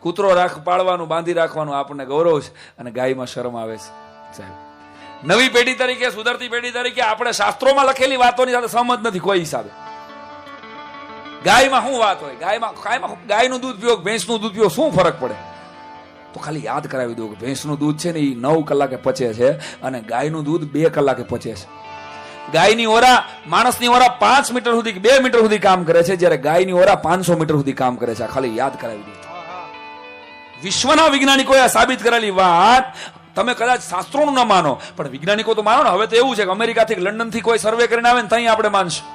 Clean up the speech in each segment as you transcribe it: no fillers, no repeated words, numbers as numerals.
કૂતરો પાળવાનું, બાંધી રાખવાનું આપણને ગૌરવ છે, અને ગાયમાં શરમ આવે છે. સાહેબ, નવી પેઢી તરીકે, સુધરતી પેઢી તરીકે આપણે શાસ્ત્રોમાં લખેલી વાતોની સાથે સહમત નથી કોઈ હિસાબે. ગાયમાં શું વાત હોય? ગાયનું દૂધ પીવો, ભેંસનું દૂધ પીવો, શું ફરક પડે? તો ખાલી યાદ કરાવી દઉં કે ભેંસનું દૂધ છે ને એ 9 કલાકે પચે છે, અને ગાયનું દૂધ 2 કલાકે પચે છે. ગાયની ઓરા, માણસની ઓરા 5 મીટર સુધી, 2 મીટર સુધી કામ કરે છે, જ્યારે ગાયની ઓરા 500 મીટર સુધી કામ કરે છે. ખાલી યાદ કરાવી દઉં. વિશ્વના વૈજ્ઞાનિકોએ આ સાબિત કરેલી વાત તમે કદાચ શાસ્ત્રોનું ન માનો, પણ વૈજ્ઞાનિકો તો માનો ને. હવે તો એવું છે કે અમેરિકાથી, લંડનથી કોઈ સર્વે કરીને આવે ને ત્યાં આપણે માનશું.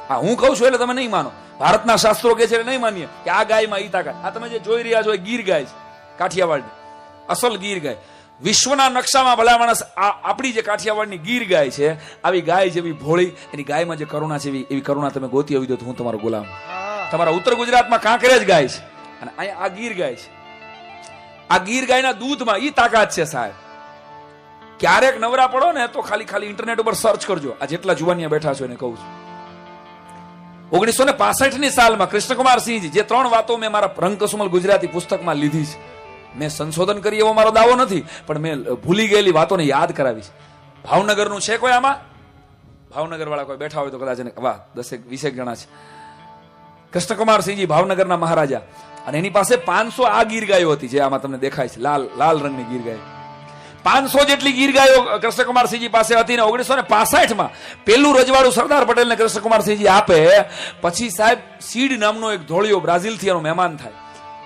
હા, હું કહું છું એટલે તમે નહીં માનો. ભારતના શાસ્ત્રો કે છે એટલે નહીં માનીએ કે આ ગાયમાં ઈ તાકાત. આ તમે જે જોઈ રહ્યા છો એ ગીર ગાય છે, કાઠિયાવાડની અસલ ગીર ગાય. વિશ્વના નકશામાં ભલા માણસ આપણી જે કાઠિયાવાડની ગીર ગાય છે, આવી ગાય જેવી ભોળી, એની ગાયમાં જે કરુણા છે એવી કરુણા તમે ગોતી આવી દો તો હું તમારો ગુલામ. તમારા ઉત્તર ગુજરાતમાં કાંકરેજ ગાય છે, અને અહીંયા આ ગીર ગાય છે. આ ગીર ગાયના દૂધમાં ઈ તાકાત છે સાહેબ. ક્યારેક નવરા પડો ને તો ખાલી ઇન્ટરનેટ ઉપર સર્ચ કરજો. આ જેટલા જુવાનિયા બેઠા છો એને કહું છું, 1965ની સાલમાં કૃષ્ણકુમારસિંહજી, જે 3 વાતો મેં મારા રંગકસુમલ ગુજરાતી પુસ્તકમાં લીધી છે, મેં સંશોધન કરી એવો મારો દાવો નથી, પણ મેં ભૂલી ગયેલી વાતોને યાદ કરાવી છે. ભાવનગરનું છે કોઈ આમાં? ભાવનગર વાળા કોઈ બેઠા હોય તો કદાચ, વાહ, 10-20 જણા છે. કૃષ્ણકુમારસિંહજી ભાવનગરના મહારાજા, અને એની પાસે 500 આ ગીર ગાયો હતી, જે આમાં તમને દેખાય છે, લાલ રંગની ગીર ગાય. 500 જેટલી ગીર ગાયો કૃષ્ણકુમારસિંહજી પાસે હતી. ને 1965માં પેલું રજવાડું સરદાર પટેલને કૃષ્ણકુમારસિંહજી આપે. પછી સાહેબ સીડ નામનો એક ધોળિયો બ્રાઝિલથી એનો મહેમાન થાય,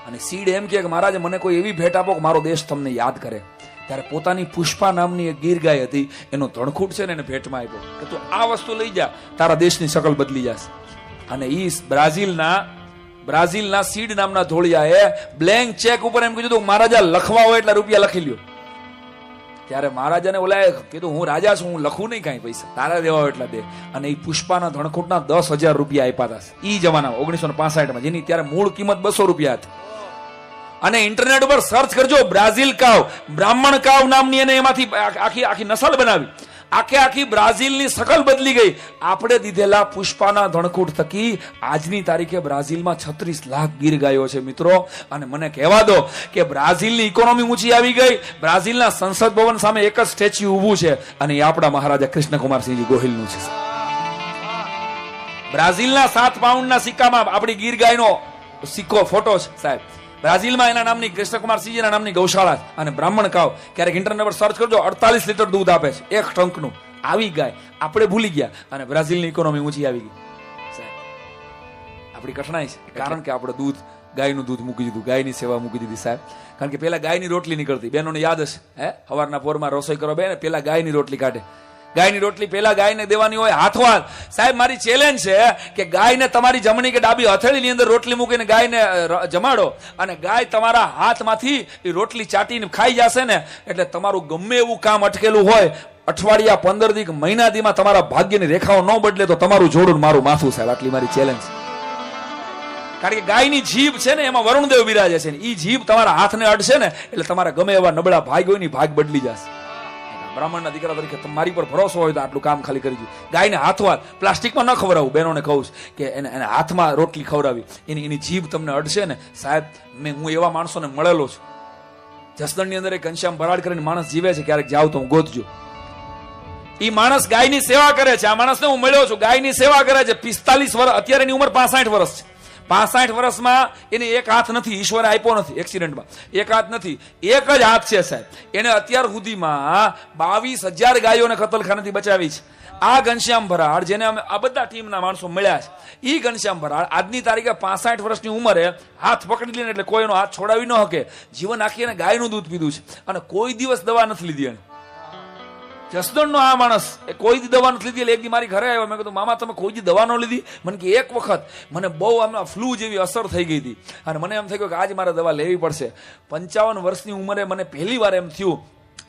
અને સીડ એમ કે મહારાજ મને કોઈ એવી ભેટ આપો કે મારો દેશ તમને યાદ કરે. ત્યારે પોતાની પુષ્પા નામની એક ગીર ગાય હતી, એનો ધણખૂટ છે ને એને ભેટમાં આપ્યો કે તું આ વસ્તુ લઈ જા, તારા દેશની શકલ બદલી જશે. અને ઈ બ્રાઝિલના સીડ નામના ધોળિયાએ બ્લેન્ક ચેક ઉપર એમ કીધું મહારાજા લખવા હોય એટલા રૂપિયા લખી લ્યો. ત્યારે મહારાજાને ઓલાએ કીધું હું રાજા છું, હું લખું નહીં કાંઈ પૈસા, તારા દેવા હોય એટલા દે. અને એ પુષ્પાના ધણખૂટના 10,000 રૂપિયા આપ્યા હતા ઈ જમાના 1965માં, જેની ત્યારે મૂળ કિંમત 200 રૂપિયા હતી. અને ઇન્ટરનેટ ઉપર સર્ચ કરજો, બ્રાઝિલ કાવ, બ્રાહ્મણ કાવ નામની, એને એમાંથી આખી નસલ બનાવી. આખી બ્રાઝિલની શકલ બદલી ગઈ. આપણે દીધેલા પુષ્પાના ધણખૂટ થકી આજની તારીખે બ્રાઝિલમાં 36 લાખ ગીર ગાયો છે મિત્રો. અને મને કહેવા દો કે બ્રાઝિલની ઇકોનોમી ઊંચી આવી ગઈ. બ્રાઝિલના સંસદ ભવન સામે એક જ સ્ટેચ્યુ ઊભું છે, અને એ આપણા મહારાજા કૃષ્ણકુમારસિંહજી ગોહિલનું છે. બ્રાઝિલના 7 પાઉન્ડના સિક્કામાં આપણી ગીર ગાયનો સિક્કો, ફોટો છે સાહેબ. બ્રાઝિલમાં એના નામની કૃષ્ણકુમારસિંહજીના નામની ગૌશાળા અને બ્રાહ્મણ કાવ. ક્યારેક ઇન્ટરનેટ પર સર્ચ કરજો, 48 લીટર દૂધ આપે છે એક ટ્રંકનું. આવી ગાય આપણે ભૂલી ગયા, અને બ્રાઝિલની ઇકોનોમી ઊંચી આવી ગઈ. સાહેબ આપણી કઠણાઈ છે, કારણ કે આપણે ગાયનું દૂધ મૂકી દીધું, ગાયની સેવા મૂકી દીધી સાહેબ. કારણ કે પેલા ગાયની રોટલી નીકળતી, બહેનોને યાદ હશે, સવારના પોરમાં રસોઈ કરો બેન, પેલા ગાયની રોટલી કાઢે. ગાયની રોટલી પેલા ગાયને દેવાની હોય હાથવાલ. સાહેબ મારી ચેલેન્જ છે કે ગાયને તમારી જમણી કે ડાબી હથેળીની અંદર રોટલી મૂકીને ગાયને જમાડો, અને ગાય તમારા હાથમાંથી એ રોટલી ચાટીને ખાઈ જશે ને, એટલે તમારું ગમે એવું કામ અટકેલું હોય, અઠવાડિયા 15 દી મહિના દીમાં તમારા ભાગ્યની રેખાઓ ન બદલે તો તમારું જોડું મારું માથું સાહેબ. આટલી મારી ચેલેન્જ. કારણ કે ગાયની જીભ છે ને એમાં વરુણદેવ બિરાજે છે, ને એ જીભ તમારા હાથને અડશે ને એટલે તમારા ગમે એવા નબળા ભાગ હોય ને ભાગ બદલી જશે. બ્રાહ્મણના દીકરા તરીકે તમારી પર ભરોસો હોય તો આટલું કામ ખાલી કરી દઉં. ગાયને હાથમાં પ્લાસ્ટિકમાં ન ખવડાવું, બહેનોને કહું કે એને હાથમાં રોટલી ખવડાવી, એની જીભ તમને અડશે ને સાહેબ. હું એવા માણસોને મળેલો છું. જસદણની અંદર એક ઘનશ્યામ ભરાડ કરીને માણસ જીવે છે, ક્યારેક જાવ તો હું ગોતજો. એ માણસ ગાયની સેવા કરે છે. આ માણસને હું મળ્યો છું, ગાયની સેવા કરે છે. 45 વર્ષ, અત્યારે એની ઉંમર 65 વર્ષ છે. 65 વર્ષમાં એને એક હાથ નથી, ઈશ્વરે આપ્યો નથી, એક્સિડન્ટમાં એક હાથ નથી, એક જ હાથ છે સાહેબ. એને અત્યાર સુધીમાં 22,000 ગાયોને કતલખાનાથી બચાવી છે. આ ઘનશ્યામ ભરાડ, જેને અમે આ બધા ટીમના માણસો મળ્યા છે, એ ઘનશ્યામ ભરાડ આજની તારીખે 65 વર્ષની ઉંમરે હાથ પકડી લઈને, એટલે કોઈ એનો હાથ છોડાવી ન શકે, જીવન આખી એને ગાયનું દૂધ પીધું છે, અને કોઈ દિવસ દવા નથી લીધી એને. જસદણનો આ માણસ કોઈ દી દવા નથી લીધી. એટલે એક દી મારી ઘરે આવ્યો, મેં કીધું મામા તમે કોઈ દી દવા ન લીધી? મને કે એક વખત મને બહુ આમ ફ્લૂ જેવી અસર થઈ ગઈ હતી, અને મને એમ થઈ ગયું કે આજ મારે દવા લેવી પડશે. 55 વર્ષની ઉંમરે મને પહેલી વાર એમ થયું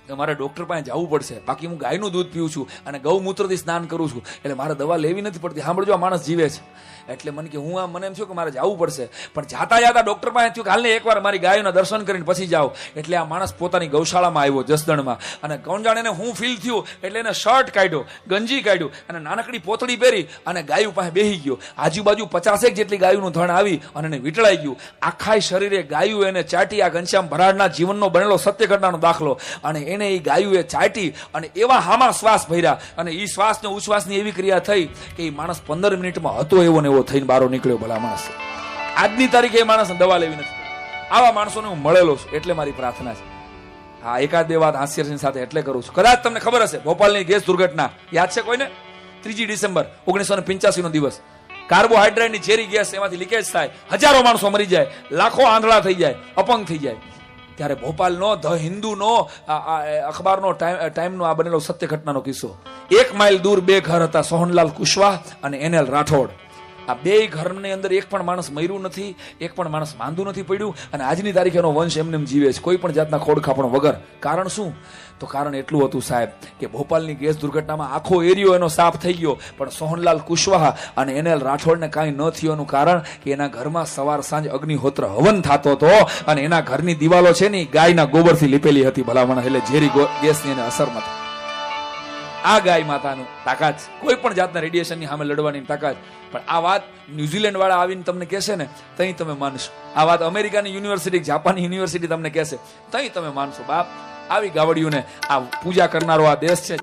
તો મારે ડોક્ટર પાસે જવું પડશે, બાકી હું ગાયનું દૂધ પીવું છું અને ગૌમૂત્રથી સ્નાન કરું છું, એટલે મારે દવા લેવી નથી પડતી. સાંભળજો, આ માણસ જીવે છે. એટલે મને કે મને એમ થયું કે મારે જવું પડશે, પણ જાતા જાતા ડોક્ટર પાસે થયું કે હાલને એકવાર મારી ગાયોના દર્શન કરીને પછી જાઓ. એટલે આ માણસ પોતાની ગૌશાળામાં આવ્યો જસદણમાં, અને કોણ જાણે એને હું ફીલ થયું, એટલે એને શર્ટ કાઢ્યો, ગંજી કાઢ્યું અને નાનકડી પોતળી પહેરી અને ગાયું પાસે બેસી ગયો. આજુબાજુ 50 જેટલી ગાયોનું ધણ આવી અને એને વીંટળાઈ ગયું. આખા શરીરે ગાયું એને ચાટી. આ ઘનશ્યામ ભરાડના જીવનનો બનેલો સત્ય ઘટનાનો દાખલો. અને એને એ ગાયું ચાટી અને એવા હામાં શ્વાસ ભર્યા, અને એ શ્વાસ ને ઉચ્છ્વાસની એવી ક્રિયા થઈ કે એ માણસ 15 મિનિટમાં હતો એવો ને એવો થઈને બહાર નીકળ્યો. ભલા માણસ, આજની તારીખે એ માણસને દવા લેવી નથી. આવા માણસોને હું મળેલો છું, એટલે મારી પ્રાર્થના છે. હા, એકાદ બે વાત હાસ્યની સાથે એટલે કરું છું. કદાચ તમને ખબર હશે, ભોપાલની ગેસ દુર્ઘટના યાદ છે કોઈને? 3 ડિસેમ્બર 1985 નો દિવસ. કાર્બોહાઈડ્રેટની ઝેરી ગેસ એમાંથી લીકેજ થાય, હજારો માણસો મરી જાય, લાખો આંધળા થઈ જાય, અપંગ થઈ જાય. ત્યારે ભોપાલનો ધ હિન્દુનો અખબારનો ટાઈમનો આ બનેલો સત્ય ઘટનાનો કિસ્સો. 1 માઇલ દૂર 2 ઘર હતા, સોહનલાલ કુશવાહ અને NL રાઠોડ. આ 2 ઘરની અંદર એક પણ માણસ મર્યું નથી, એક પણ માણસ માંદું નથી પડ્યું, અને આજની તારીખે એનો વંશ એમને જીવે છે, કોઈ પણ જાતના ખોડખાપણ વગર. કારણ શું? તો કારણ એટલું હતું સાહેબ કે ભોપાલની ગેસ દુર્ઘટનામાં આખો એરિયો એનો સાફ થઈ ગયો, પણ સોહનલાલ કુશવાહા અને NL રાઠોડને કાંઈ ન થયું. એનું કારણ કે એના ઘરમાં સવાર સાંજ અગ્નિહોત્ર હવન થતો હતો, અને એના ઘરની દિવાલો છે ને ગાયના ગોબરથી લીપેલી હતી ભલામણ, એટલે ઝેરી ગેસની એને અસર નથી. આ ગાય માતાનું તાકાત, કોઈ પણ જાતના રેડિયેશનની સામે લડવાની તાકાત. પણ આ વાત ન્યુઝીલેન્ડ વાળા આવીને તમને કહેશે ને, તઈ તમે માનશો. આ વાત અમેરિકાની યુનિવર્સિટી, જાપાનની યુનિવર્સિટી તમને કહેશે, તઈ તમે માનશો. બાપ, આવી ગાવડીઓને આ પૂજા કરનારો આ દેશ છે.